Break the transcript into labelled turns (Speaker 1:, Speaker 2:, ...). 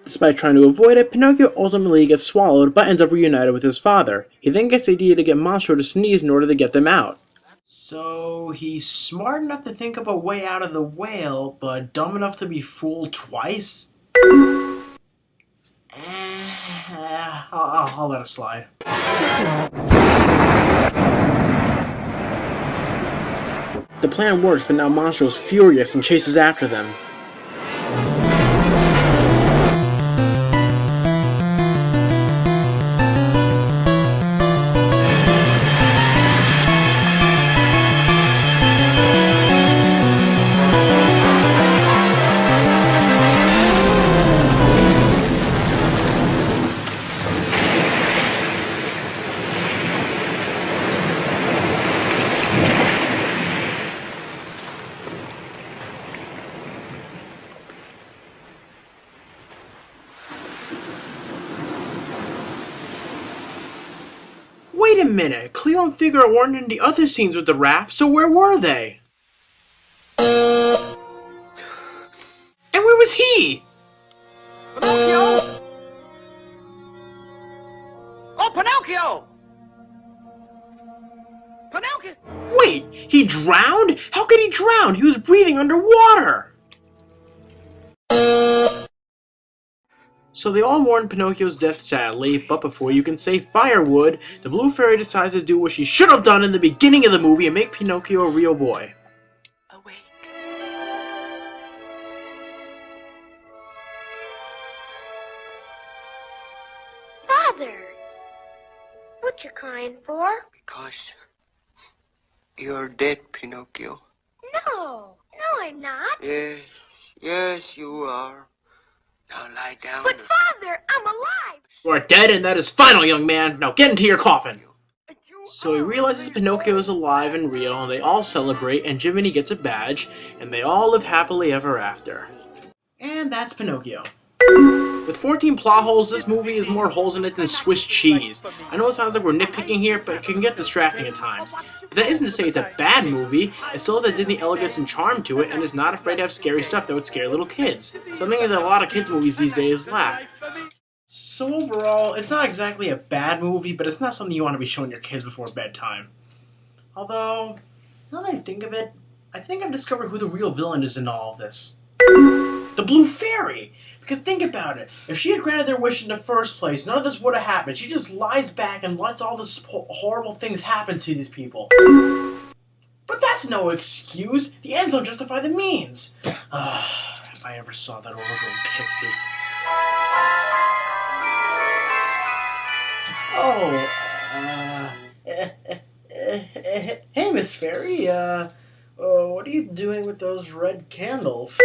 Speaker 1: Despite trying to avoid it, Pinocchio ultimately gets swallowed but ends up reunited with his father. He then gets the idea to get Monstro to sneeze in order to get them out. So he's smart enough to think of a way out of the whale, but dumb enough to be fooled twice? I'll let it slide. The plan works, but now Monstro's furious and chases after them. Wait a minute, Cleo and Figaro weren't in the other scenes with the raft, so where were they? And where was he?
Speaker 2: Pinocchio! Oh, Pinocchio! Pinocchio!
Speaker 1: Wait, he drowned? How could he drown? He was breathing underwater! So they all mourn Pinocchio's death sadly, but before you can say firewood, the Blue Fairy decides to do what she should have done in the beginning of the movie and make Pinocchio a real boy.
Speaker 2: Awake.
Speaker 3: Father! What you crying for?
Speaker 4: Because you're dead, Pinocchio.
Speaker 3: No, I'm not.
Speaker 4: Yes, you are. Now lie down.
Speaker 3: But Father, I'm alive!
Speaker 1: You are dead, and that is final, young man. Now get into your coffin. So he realizes Pinocchio is alive and real, and they all celebrate, and Jiminy gets a badge, and they all live happily ever after. And that's Pinocchio. With 14 plot holes, this movie is more holes in it than Swiss cheese. I know it sounds like we're nitpicking here, but it can get distracting at times. But that isn't to say it's a bad movie. It still has that Disney elegance and charm to it, and is not afraid to have scary stuff that would scare little kids. Something that a lot of kids' movies these days lack. So overall, it's not exactly a bad movie, but it's not something you want to be showing your kids before bedtime. Although, now that I think of it, I think I've discovered who the real villain is in all of this. The Blue Fairy! Because think about it, if she had granted their wish in the first place, none of this would have happened. She just lies back and lets all these horrible things happen to these people. But that's no excuse. The ends don't justify the means. If I ever saw that old little pixie. Hey, Miss Fairy, what are you doing with those red candles?